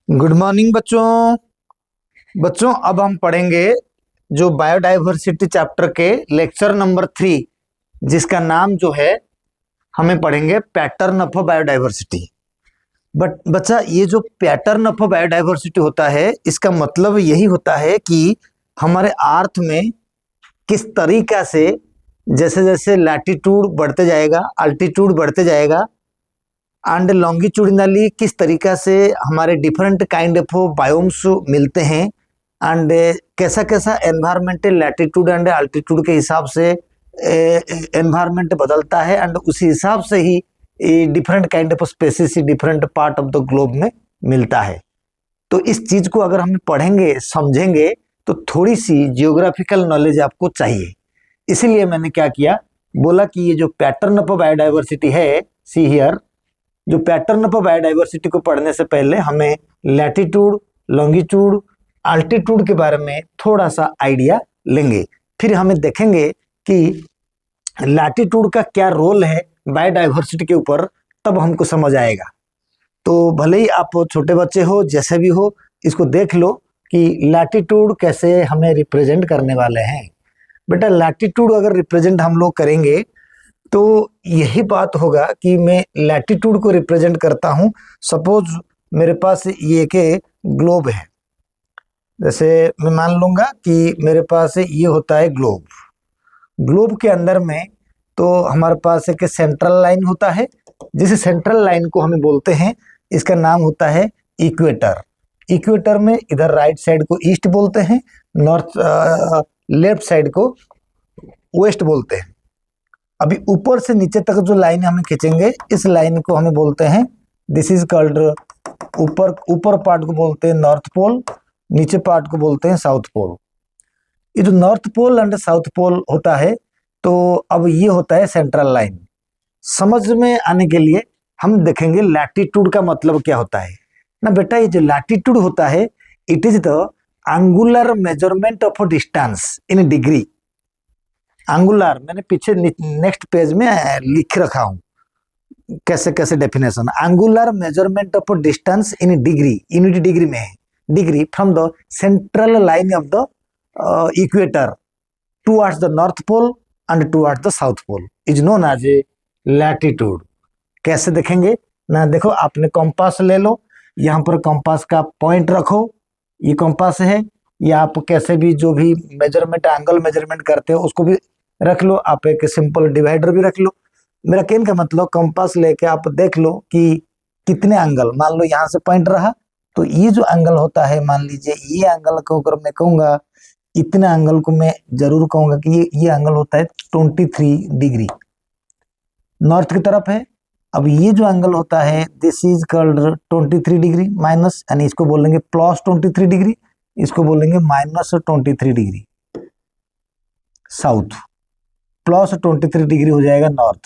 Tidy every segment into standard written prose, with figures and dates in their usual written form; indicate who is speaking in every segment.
Speaker 1: Good morning बच्चों। बच्चों अब हम पढ़ेंगे जो बायोडाइवर्सिटी चैप्टर के लेक्चर नंबर 3, जिसका नाम जो है हमें पढ़ेंगे पैटर्न ऑफ बायोडाइवर्सिटी। बट बच्चा, ये जो पैटर्न ऑफ बायोडाइवर्सिटी होता है, इसका मतलब यही होता है कि हमारे अर्थ में किस तरीका से जैसे जैसे लैटिट्यूड बढ़ते जाएगा, अल्टीट्यूड बढ़ते जाएगा एंड लॉन्गिट्यूडिनली किस तरीका से हमारे डिफरेंट काइंड ऑफ बायोम्स मिलते हैं एंड कैसा कैसा एनवायरमेंटल लैटिट्यूड एंड अल्टीट्यूड के हिसाब से एनवायरमेंट बदलता है एंड उसी हिसाब से ही different kind of species different part of the globe में मिलता है। तो इस चीज को अगर हम पढ़ेंगे समझेंगे तो थोड़ी सी जियोग्राफिकल नॉलेज आपको चाहिए। इसीलिए मैंने क्या किया, बोला कि ये जो पैटर्न ऑफ बायोडाइवर्सिटी है, सी हियर, जो पैटर्न ऑफ बायोडाइवर्सिटी को पढ़ने से पहले हमें लैटिट्यूड, लॉन्गिट्यूड, अल्टीट्यूड के बारे में थोड़ा सा आइडिया लेंगे। फिर हमें देखेंगे कि लैटिट्यूड का क्या रोल है बायोडाइवर्सिटी के ऊपर, तब हमको समझ आएगा। तो भले ही आप छोटे बच्चे हो, जैसे भी हो, इसको देख लो कि लैटिट्यूड कैसे हमें रिप्रेजेंट करने वाले हैं। बेटा, लैटिट्यूड अगर रिप्रेजेंट हम लोग करेंगे तो यही बात होगा कि मैं लैटिट्यूड को रिप्रेजेंट करता हूं। सपोज मेरे पास ये एक ग्लोब है, जैसे मैं मान लूंगा कि मेरे पास ये होता है ग्लोब। ग्लोब के अंदर में तो हमारे पास एक सेंट्रल लाइन होता है, जिस सेंट्रल लाइन को हमें बोलते हैं, इसका नाम होता है इक्वेटर। इक्वेटर में इधर राइट साइड को ईस्ट बोलते हैं, नॉर्थ लेफ्ट साइड को वेस्ट बोलते हैं। अभी ऊपर से नीचे तक जो लाइन हमें खींचेंगे, इस लाइन को हमें बोलते हैं, दिस इज कॉल्ड, ऊपर पार्ट को बोलते हैं नॉर्थ पोल, नीचे पार्ट को बोलते हैं साउथ पोल। ये जो north pole and south pole होता है, तो अब ये होता है सेंट्रल लाइन। समझ में आने के लिए हम देखेंगे लैटिट्यूड का मतलब क्या होता है ना। बेटा, ये जो लैटिट्यूड होता है, it is the angular measurement of distance in degree. Angular मैंने पीछे नेक्स्ट पेज में लिख रखा हूं कैसे कैसे definition. Angular measurement of distance in degree, unit degree में है, degree from the central line of the equator towards the north pole and towards the south pole is known as a latitude. कैसे देखेंगे ना, देखो आपने compass ले लो, यहाँ पर कंपास का पॉइंट रखो, ये कंपास है, या आप कैसे भी जो भी मेजरमेंट एंगल मेजरमेंट करते हो उसको भी रख लो, आप एक सिंपल डिवाइडर भी रख लो। मेरा कहने का मतलब कंपास लेके आप देख लो कि कितने एंगल, मान लो यहाँ से पॉइंट रहा तो ये जो एंगल होता है, मान लीजिए ये एंगल को अगर मैं कहूंगा, इतने एंगल को मैं जरूर कहूंगा कि ये एंगल होता है 23 डिग्री, नॉर्थ की तरफ है। अब ये जो एंगल होता है, this is called 23 degree minus, यानी इसको बोलेंगे प्लस 23 डिग्री, इसको बोलेंगे minus 23 degree. South plus 23 degree हो जाएगा नॉर्थ,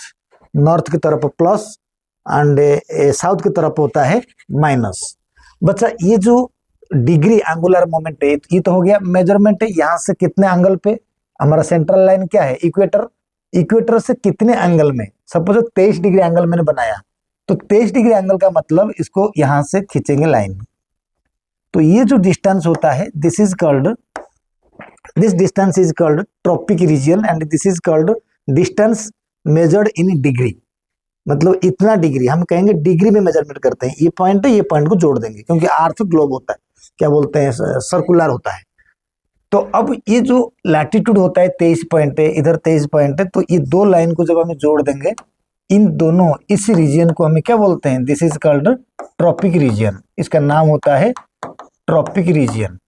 Speaker 1: नॉर्थ की तरफ प्लस एंड साउथ की तरफ होता है माइनस। बच्चा, ये जो डिग्री एंगुलर मोमेंट है, ये तो हो गया मेजरमेंट है, यहाँ से कितने एंगल पे हमारा सेंट्रल लाइन क्या है, इक्वेटर, इक्वेटर से कितने एंगल में, सपोज 23 डिग्री एंगल मैंने बनाया, तो 23 डिग्री एंगल का मतलब इसको यहां से खींचेंगे लाइन। तो ये जो डिस्टेंस होता है, this is called, this distance is called tropic region and this is called distance measured in degree. मतलब इतना डिग्री हम कहेंगे, डिग्री में मेजरमेंट करते हैं। ये पॉइंट है, ये पॉइंट को जोड़ देंगे, क्योंकि अर्थ ग्लोब होता है, क्या बोलते हैं, सर्कुलर होता है। तो अब ये जो लैटिट्यूड होता है 23 पॉइंट है, इधर 23 पॉइंट है, तो ये दो लाइन को जब हमें जोड़ देंगे, इन दोनों इस रीजन को हमें क्या बोलते हैं, this is called tropic region. इसका नाम होता है ट्रॉपिक रीजन।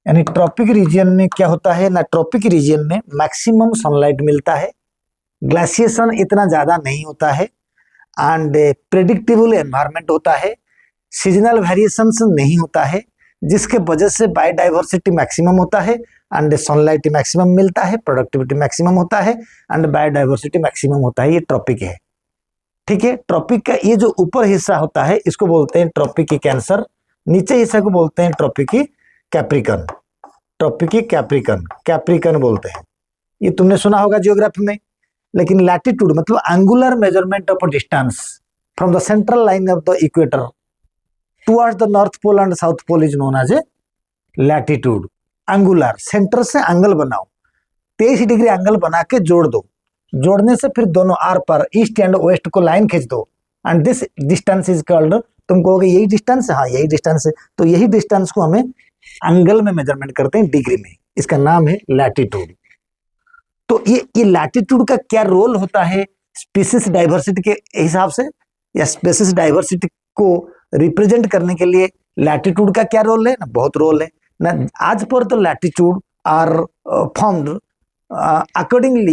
Speaker 1: यानी ट्रॉपिक रीजन में क्या होता है ना, ट्रॉपिक रीजन में मैक्सिमम सनलाइट मिलता है, ग्लेशिएशन इतना ज्यादा नहीं होता है एंड प्रेडिक्टेबल एनवायरनमेंट होता है, सीजनल वेरिएशंस नहीं होता है, जिसके वजह से बायोडाइवर्सिटी मैक्सिमम होता है एंड सनलाइट मैक्सिमम मिलता है, प्रोडक्टिविटी मैक्सिमम होता है एंड बायोडाइवर्सिटी मैक्सिमम होता है। ये ट्रॉपिक है, ठीक है। ट्रॉपिक का ये जो ऊपर हिस्सा होता है, इसको बोलते हैं ट्रॉपिक कैंसर, नीचे हिस्सा को बोलते हैं tropic Capricorn, tropic Capricorn, Capricorn बोलते हैं। ये तुमने सुना होगा जियोग्राफी में। लेकिन लैटिट्यूड मतलब angular measurement of distance from the central line of the equator towards the north pole and south pole is known as a latitude. Angular, centre से एंगल बनाओ, 23 डिग्री एंगल बना के जोड़ दो, जोड़ने से फिर दोनों आर पर ईस्ट एंड वेस्ट को लाइन खींच दो, and this distance is called, तुम कहोगे यही डिस्टेंस है, हाँ यही डिस्टेंस है, तो यही डिस्टेंस को हमें एंगल में मेजरमेंट करते हैं, डिग्री में, इसका नाम है लैटिट्यूड। तो ये लैटिट्यूड का क्या रोल होता है स्पीसीज डाइवर्सिटी के हिसाब से, या स्पीसीज डाइवर्सिटी को रिप्रेजेंट करने के लिए लैटिट्यूड का क्या रोल है ना, बहुत रोल है ना। आज पर तो latitude are formed accordingly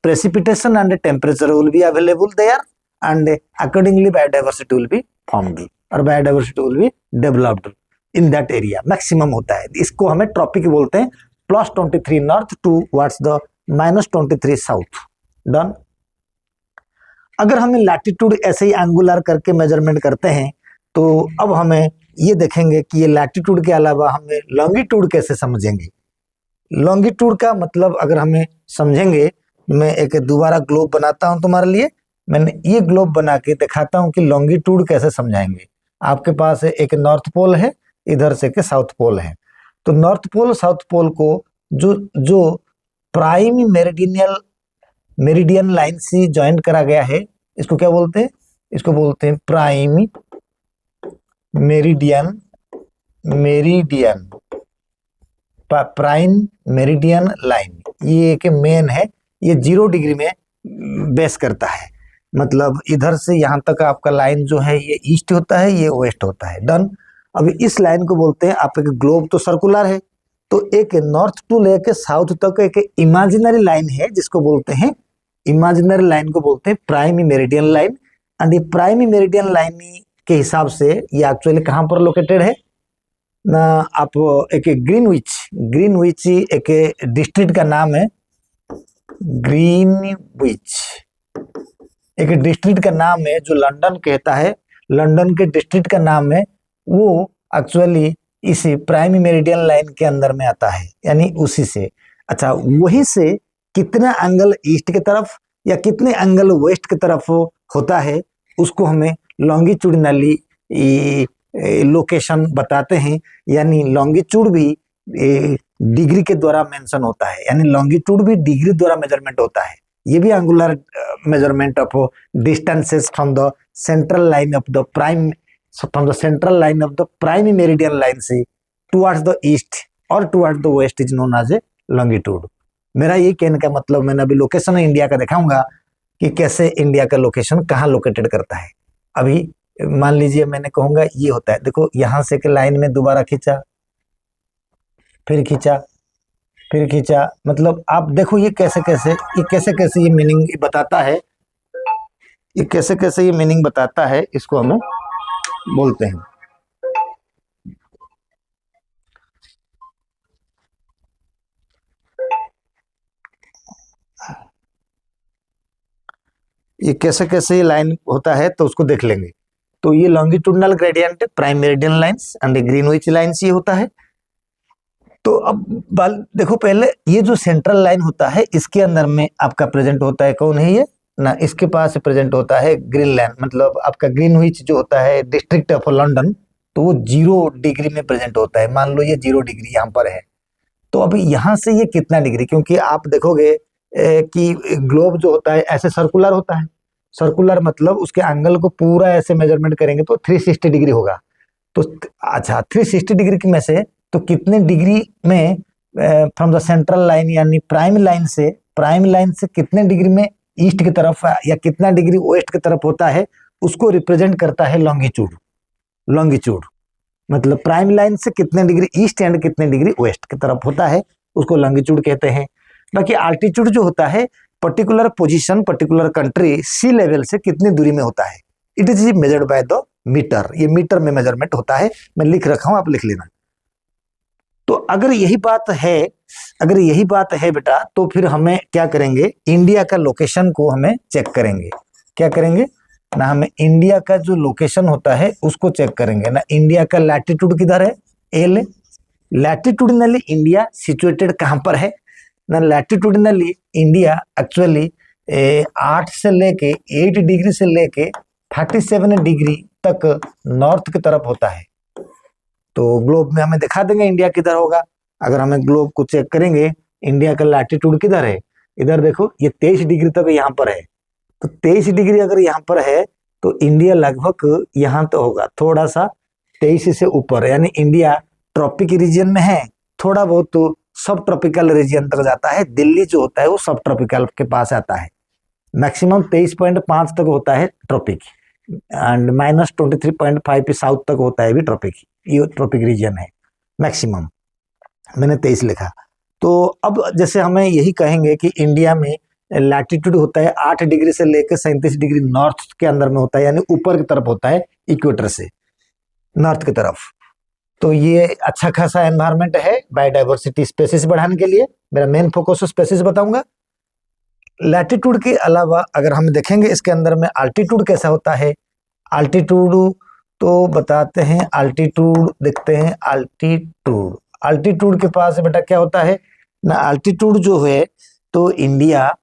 Speaker 1: precipitation and temperature will be available there, and accordingly biodiversity will be formed और biodiversity will be developed in that area, maximum होता है। इसको हमें ट्रॉपिक बोलते हैं, +23 north towards the -23 south. Done. अगर हमें latitude ऐसे ही एंगुलर करके मेजरमेंट करते हैं, तो अब हमें ये देखेंगे कि ये लैटिट्यूड के अलावा हमें लॉन्गिट्यूड कैसे समझेंगे। लॉन्गिट्यूड का मतलब अगर हमें समझेंगे, मैं एक दोबारा ग्लोब बनाता हूं तुम्हारे लिए, मैंने ये ग्लोब बना के दिखाता हूं कि लॉन्गिट्यूड कैसे समझाएंगे। आपके पास एक नॉर्थ पोल है, इधर से के साउथ पोल है, तो नॉर्थ पोल साउथ पोल को जो प्राइम मेरिडियन लाइन से ज्वाइन करा गया है, इसको क्या बोलते हैं, इसको बोलते हैं प्राइम मेरिडियन लाइन। ये एक मेन है, ये 0 डिग्री में बेस करता है, मतलब इधर से यहाँ तक आपका लाइन जो है ये ईस्ट होता है, ये वेस्ट होता है। डन। अभी इस लाइन को बोलते हैं, आप एक ग्लोब तो सर्कुलर है, तो एक नॉर्थ टू लेके साउथ तक एक इमेजिनरी लाइन है, जिसको बोलते हैं, इमेजिनरी लाइन को बोलते हैं प्राइम मेरिडियन लाइन। एंड ये प्राइम मेरिडियन लाइन के हिसाब से ये एक्चुअली कहाँ पर लोकेटेड है ना, आप एक ग्रीनविच एक डिस्ट्रिक्ट का नाम है, ग्रीनविच एक डिस्ट्रिक्ट का नाम है जो लंदन कहता है, लंदन के डिस्ट्रिक्ट का नाम है, वो एक्चुअली इसी प्राइम मेरिडियन लाइन के अंदर में आता है, यानी उसी से। अच्छा, वहीं से कितना एंगल ईस्ट की तरफ या कितने एंगल वेस्ट की तरफ होता है, उसको हमें लॉन्गिट्यूडिनली लोकेशन बताते हैं, यानी लॉन्गिट्यूड भी डिग्री के द्वारा मेंशन होता है, यानी लॉन्गिट्यूड भी डिग्री द्वारा मेजरमेंट होता है। ये भी angular measurement of distances from the central line of the prime meridian line से टुवर्ड्स द ईस्ट और towards the west is known as a longitude. मेरा ये कहने का मतलब, मैंने अभी लोकेशन इंडिया का दिखाऊंगा कि कैसे इंडिया का लोकेशन कहाँ लोकेटेड करता है। अभी मान लीजिए मैंने कहूंगा ये होता है, देखो यहां से के लाइन में दोबारा खींचा, फिर खींचा, मतलब आप देखो ये कैसे कैसे ये मीनिंग बताता है, ये कैसे ये मीनिंग बताता है, इसको हमें बोलते हैं। ये कैसे ये लाइन होता है, तो उसको देख लेंगे। तो ये longitudinal gradient prime meridian lines and Greenwich lines ये होता है। तो अब देखो, पहले ये जो सेंट्रल लाइन होता है, इसके अंदर में आपका प्रेजेंट होता है, कौन है ये ना, इसके पास प्रेजेंट होता है ग्रीनलैंड, मतलब आपका ग्रीनविच जो होता है डिस्ट्रिक्ट ऑफ लंदन, तो वो 0 डिग्री में प्रेजेंट होता है। मान लो ये 0 डिग्री यहाँ पर है, तो अभी यहाँ से ये कितना डिग्री, क्योंकि आप देखोगे कि ग्लोब जो होता है ऐसे सर्कुलर होता है, सर्कुलर मतलब उसके एंगल को पूरा ऐसे मेजरमेंट करेंगे तो 360 डिग्री होगा। तो अच्छा, 360 डिग्री में से तो कितने डिग्री में फ्रॉम द सेंट्रल लाइन यानी प्राइम लाइन से कितने डिग्री में ईस्ट की तरफ या कितना डिग्री वेस्ट की तरफ होता है, उसको रिप्रेजेंट करता है लॉन्गिट्यूड मतलब प्राइम लाइन से कितने डिग्री ईस्ट एंड कितने डिग्री वेस्ट की तरफ होता है, उसको लॉन्गिट्यूड कहते हैं। बाकी आल्टीट्यूड जो होता है, particular position, particular country sea level से कितनी दूरी में होता है, it is measured by the metre. ये मीटर में मेजरमेंट होता है, मैं लिख रखा हूं, आप लिख लेना। तो अगर यही बात है बेटा, तो फिर हमें क्या करेंगे, इंडिया का लोकेशन को हमें चेक करेंगे। क्या करेंगे ना, हमें इंडिया का जो लोकेशन होता है उसको चेक करेंगे ना। इंडिया का लैटिट्यूड किधर है, एल, लैटिट्यूडिनली इंडिया सिचुएटेड कहां पर है ना, लैटिट्यूडिनली इंडिया एक्चुअली 8 से लेके 8 डिग्री से लेके 37 डिग्री तक नॉर्थ की तरफ होता है। तो ग्लोब में हमें दिखा देंगे इंडिया किधर होगा। अगर हमें ग्लोब को चेक करेंगे, इंडिया का लैटिट्यूड किधर है, इधर देखो ये 23 डिग्री तक यहाँ पर है। तो 23 डिग्री अगर यहाँ पर है तो इंडिया लगभग यहाँ तो होगा थोड़ा सा 23 से ऊपर, यानी इंडिया ट्रॉपिक रीजन में है, थोड़ा बहुत तो सब ट्रॉपिकल रीजन तक जाता है। दिल्ली जो होता है वो सब ट्रॉपिकल के पास आता है। मैक्सिमम 23.5 तक होता है ट्रॉपिक, एंड -23.5 साउथ तक होता है भी ट्रॉपिक। ये ट्रॉपिक रीजन है मैक्सिमम, मैंने 23 लिखा। तो अब जैसे हमें यही कहेंगे कि इंडिया में लैटिट्यूड होता है 8 डिग्री से लेकर 37 डिग्री नॉर्थ के अंदर में होता है, यानी ऊपर की तरफ होता है इक्वेटर से नॉर्थ की तरफ। तो ये अच्छा खासा एनवायरनमेंट है बायोडाइवर्सिटी स्पेसीज बढ़ाने के लिए। मेरा मेन फोकस स्पेसीज बताऊंगा। लैटिट्यूड के अलावा अगर हम देखेंगे इसके अंदर में अल्टीट्यूड कैसा होता है, अल्टीट्यूड तो बताते हैं। अल्टीट्यूड देखते हैं, अल्टीट्यूड अल्टीट्यूड के पास बेटा क्या होता है ना, अल्टीट्यूड जो है तो इंडिया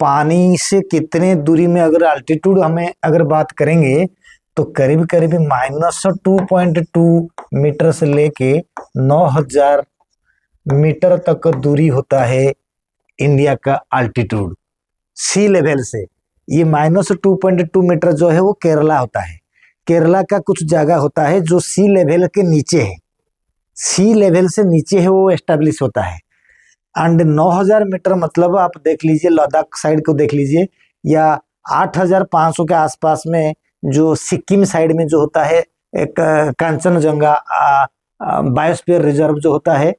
Speaker 1: पानी से कितने दूरी में, अगर अल्टीट्यूड हमें अगर बात करेंगे तो करीब करीब -2.2 मीटर से लेके 9000 मीटर तक दूरी होता है इंडिया का अल्टीट्यूड सी लेवल से। ये -2.2 मीटर जो है वो केरला होता है। केरला का कुछ जगह होता है जो सी लेवल के नीचे है, सी लेवल से नीचे है, वो एस्टेब्लिश होता है। एंड 9000 मीटर मतलब आप देख लीजिए लद्दाख साइड को देख लीजिए, या 8500 के आसपास में जो सिक्किम साइड में जो होता है एक कांचनजंगा बायोस्फीयर रिजर्व जो होता है,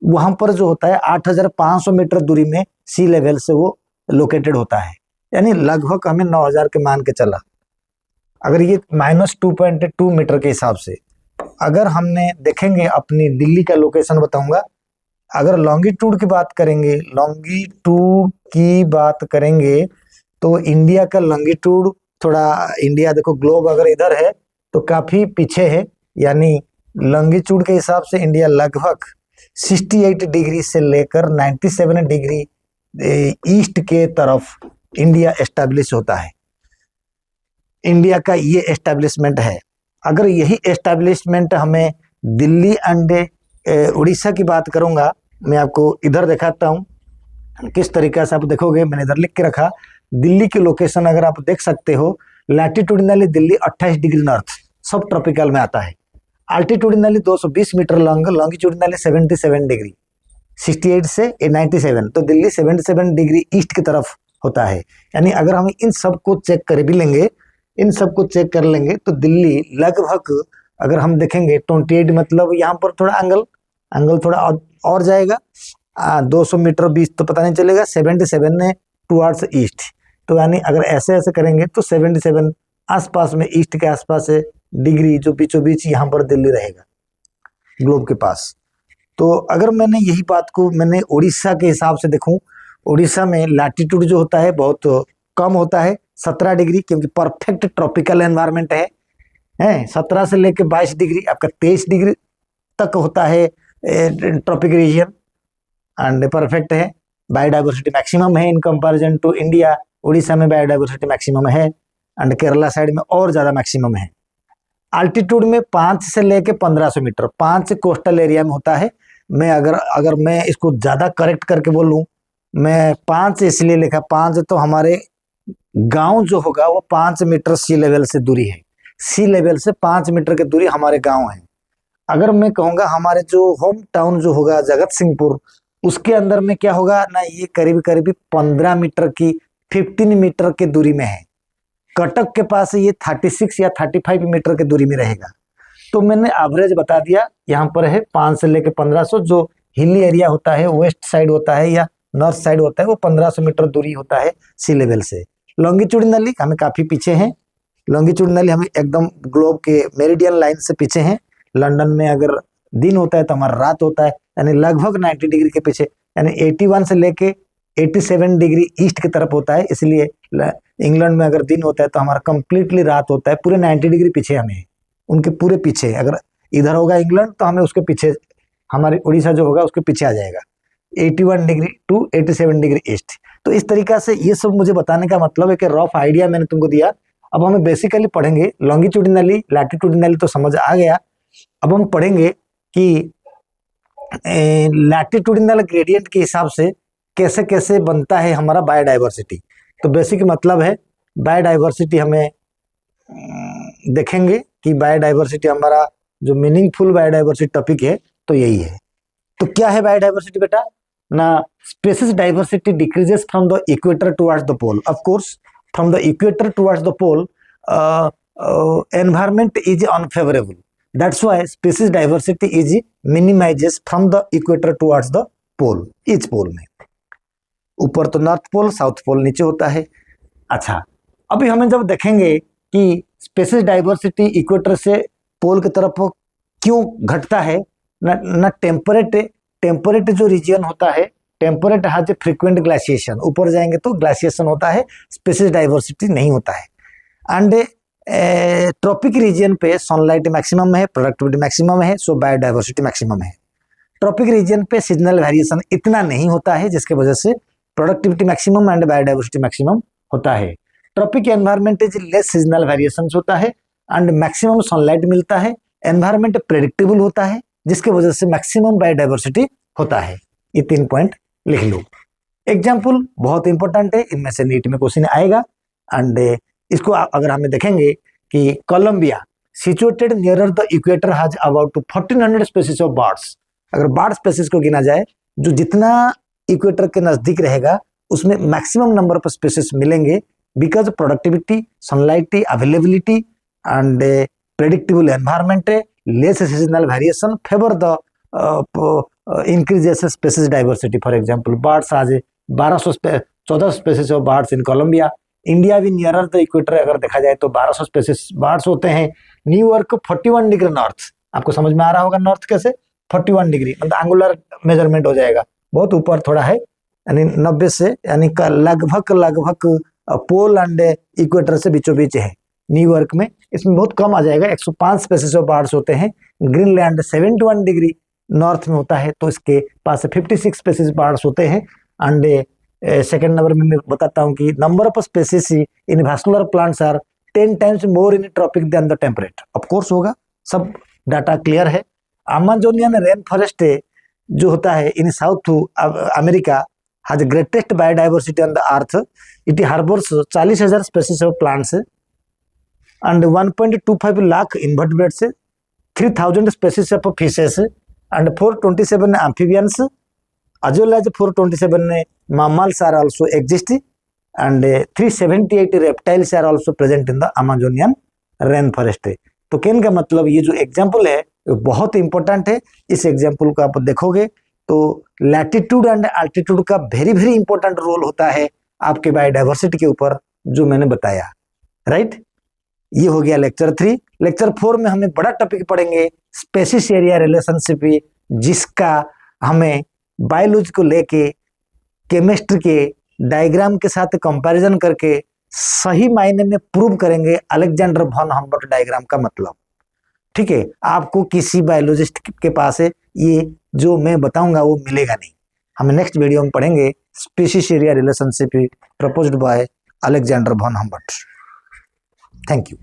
Speaker 1: वहां पर जो होता है 8500 मीटर दूरी में सी लेवल से वो लोकेटेड होता है। यानी लगभग हमें 9000 के मान के चला, अगर ये -2.2 मीटर के हिसाब से। अगर हमने देखेंगे अपनी दिल्ली का लोकेशन बताऊंगा, अगर लॉन्गिट्यूड की बात करेंगे, लॉन्गिट्यूड की बात करेंगे तो इंडिया का लॉन्गिट्यूड थोड़ा, इंडिया देखो ग्लोब अगर इधर है तो काफी पीछे है, यानी लॉन्गिट्यूड के हिसाब से इंडिया लगभग 68 डिग्री से लेकर 97 डिग्री ईस्ट के तरफ इंडिया एस्टेब्लिश होता है। इंडिया का ये एस्टेब्लिशमेंट है। अगर यही एस्टेब्लिशमेंट हमें दिल्ली एंड उड़ीसा की बात करूंगा, मैं आपको इधर दिखाता हूं किस तरीके से आप देखोगे, मैंने इधर लिख के रखा। दिल्ली की लोकेशन अगर आप देख सकते हो, लैटिट्यूडिनली दिल्ली 28 डिग्री नॉर्थ सब ट्रॉपिकल में आता है, अल्टीट्यूडिनली 220 मीटर लॉन्ग, लॉन्गिट्यूडिनली 77 डिग्री 68 से 97, तो दिल्ली 77 डिग्री ईस्ट की तरफ होता है। यानी अगर हम इन सब को चेक कर भी लेंगे, इन सब को चेक कर लेंगे तो दिल्ली लगभग अगर हम देखेंगे 28, मतलब यहाँ पर थोड़ा एंगल थोड़ा और जाएगा 200 मीटर 20 तो पता नहीं चलेगा, 77 ने टुवर्ड्स ईस्ट, तो यानी अगर ऐसे ऐसे करेंगे तो 77 आसपास में ईस्ट के आसपास से डिग्री जो बीचों बीच यहाँ पर दिल्ली रहेगा ग्लोब के पास। तो अगर मैंने यही बात को मैंने उड़ीसा के हिसाब से देखूं, उड़ीसा में लैटिट्यूड जो होता है बहुत कम होता है 17 डिग्री, क्योंकि परफेक्ट ट्रॉपिकल एनवायरनमेंट है 17 से लेकर 22 डिग्री, आपका 23 डिग्री तक होता है ट्रॉपिक रीजन, एंड परफेक्ट है। बायोडाइवर्सिटी मैक्सिमम है in comparison to India. Orissa में बायोडाइवर्सिटी मैक्सिमम है, एंड केरला साइड में और ज्यादा मैक्सिमम है। अल्टीट्यूड में 5 से लेके 1500 मीटर, 5 कोस्टल एरिया में होता है। मैं अगर मैं इसको ज्यादा करेक्ट करके बोलूं, मैं 5 इसलिए लिखा, 5 तो हमारे गांव जो होगा वो 5 मीटर सी लेवल से दूरी है, सी लेवल से 5 मीटर की दूरी हमारे गांव है। अगर मैं कहूँगा हमारे जो होम टाउन जो होगा जगत सिंहपुर, उसके अंदर में क्या होगा ना, ये करीब करीब 15 मीटर की 15 मीटर की दूरी में है। कटक के पास ये 36 या 35 मीटर की दूरी में रहेगा। तो मैंने एवरेज बता दिया, यहाँ पर है 5 से लेकर 1500, जो हिली एरिया होता है वेस्ट साइड होता है या नॉर्थ साइड होता है वो 1500 मीटर दूरी होता है सी लेवल से। लॉन्गिट्यूडिनली हमें काफी पीछे हैं, लॉन्गिट्यूडिनली हमें एकदम ग्लोब के मेरिडियन लाइन से पीछे हैं। लंदन में अगर दिन होता है तो हमारा रात होता है, यानी लगभग 90 डिग्री के पीछे, यानी 81 से लेके 87 डिग्री ईस्ट की तरफ होता है। इसलिए इंग्लैंड में अगर दिन होता है तो हमारा कंप्लीटली रात होता है, पूरे 90 डिग्री पीछे हमें, उनके पूरे पीछे। अगर इधर होगा इंग्लैंड तो हमें उसके पीछे, हमारे उड़ीसा जो होगा उसके पीछे आ जाएगा 81 डिग्री टू 87 डिग्री ईस्ट। तो इस तरीका से ये सब मुझे बताने का मतलब है कि रफ आइडिया मैंने तुमको दिया। अब हमें बेसिकली पढ़ेंगे लॉन्गिट्यूडिनली, लैटिट्यूडिनली तो समझ आ गया। अब हम पढ़ेंगे कि लैटिट्यूडिनल ग्रेडियंट के हिसाब से कैसे कैसे बनता है हमारा बायोडाइवर्सिटी। तो बेसिक मतलब है बायोडाइवर्सिटी, हमें देखेंगे कि बायोडाइवर्सिटी हमारा जो मीनिंगफुल बायोडाइवर्सिटी टॉपिक है तो यही है। तो क्या है बायोडाइवर्सिटी बेटा ना? Species diversity decreases from the equator towards the pole. Of course from the equator towards the pole environment is unfavorable, that's why species diversity is minimizes from the equator towards the pole, each pole में। ऊपर तो north pole, south pole नीचे होता है। अच्छा, अभी हमें जब देखेंगे कि स्पेसीज डाइवर्सिटी इक्वेटर से पोल की तरफ क्यों घटता है ना, टेम्परेट जो रीजन होता है, टेम्परेट हैज फ्रीक्वेंट ग्लेशिएशन, ऊपर जाएंगे तो ग्लेशिएशन होता है, स्पेसीज डाइवर्सिटी नहीं होता है। एंड ट्रॉपिक रीजन पे सनलाइट मैक्सिमम है, प्रोडक्टिविटी मैक्सिमम है, सो बायोडाइवर्सिटी मैक्सिमम है। ट्रॉपिक रीजन पे सीजनल वेरिएशन इतना नहीं होता है, जिसके वजह से productivity maximum and biodiversity maximum होता है। Tropic environment is less seasonal variation होता है एंड मैक्सिमम सनलाइट मिलता है। एनवायरमेंट प्रेडिक्टेबल होता है, जिसके वजह से मैक्सिमम बायोडाइवर्सिटी होता है। ये 3 पॉइंट लिख लो। एग्जाम्पल बहुत इंपॉर्टेंट है, इनमें से नीट में क्वेश्चन आएगा। एंड इसको अगर हमें देखेंगे कि Colombia situated nearer the equator has about 1400 species of birds. अगर बर्ड स्पीसीज को गिना जाए, जो जितना इक्वेटर के नजदीक रहेगा उसमें मैक्सिमम नंबर ऑफ स्पीसीज मिलेंगे, because productivity, sunlight availability and predictable environment, less seasonal variation favour the increases species diversity. For example birds आज 14 species of birds in Colombia. India भी नियरर द इक्वेटर अगर देखा जाए तो 1200 species birds होते हैं। New York 41 degree north, आपको समझ में आ रहा होगा नॉर्थ कैसे, 41 डिग्री मतलब एंगुलर मेजरमेंट हो जाएगा, बहुत ऊपर थोड़ा है, यानी 90 से यानी लगभग पोल एंड इक्वेटर से बीचों बीच है न्यूयॉर्क में। इसमें बहुत कम आ जाएगा, 105 स्पीसीज ऑफ बर्ड्स होते हैं। ग्रीनलैंड 71 डिग्री नॉर्थ में होता है, तो इसके पास 56 स्पीसीज बर्ड्स होते हैं। एंड सेकेंड नंबर में मैं बताता हूँ कि number of species in vascular plants are 10 times more in tropic than the temperate. Of course होगा, सब डाटा क्लियर है। अमेजोनियन रेन फॉरेस्ट जो होता है in South America has greatest biodiversity on the earth. It harbors 40,000 species of plants and 1.25 lakh invertebrates, 3,000 species of fishes and 427 amphibians, as well as 427 mammals are also exist and 378 reptiles are also present in the Amazonian rainforest। तो कहने का मतलब ये जो example है बहुत important है। इस एग्जाम्पल को आप देखोगे तो लैटिट्यूड एंड अल्टीट्यूड का वेरी वेरी इंपॉर्टेंट रोल होता है आपके बायोडाइवर्सिटी के ऊपर, जो मैंने बताया। राइट, ये हो गया लेक्चर 3। लेक्चर 4 में हमें बड़ा टॉपिक पढ़ेंगे स्पेसीज एरिया रिलेशनशिप, जिसका हमें बायोलॉजी को लेके केमिस्ट्री के डायग्राम के साथ कंपैरिजन करके सही मायने में प्रूव करेंगे अलेक्जेंडर वॉन हम्बर्ट डायग्राम का मतलब। ठीक है, आपको किसी बायोलॉजिस्ट के पास है ये जो मैं बताऊंगा वो मिलेगा नहीं। हम नेक्स्ट वीडियो में पढ़ेंगे species area relationship proposed by Alexander von Humboldt. Thank you.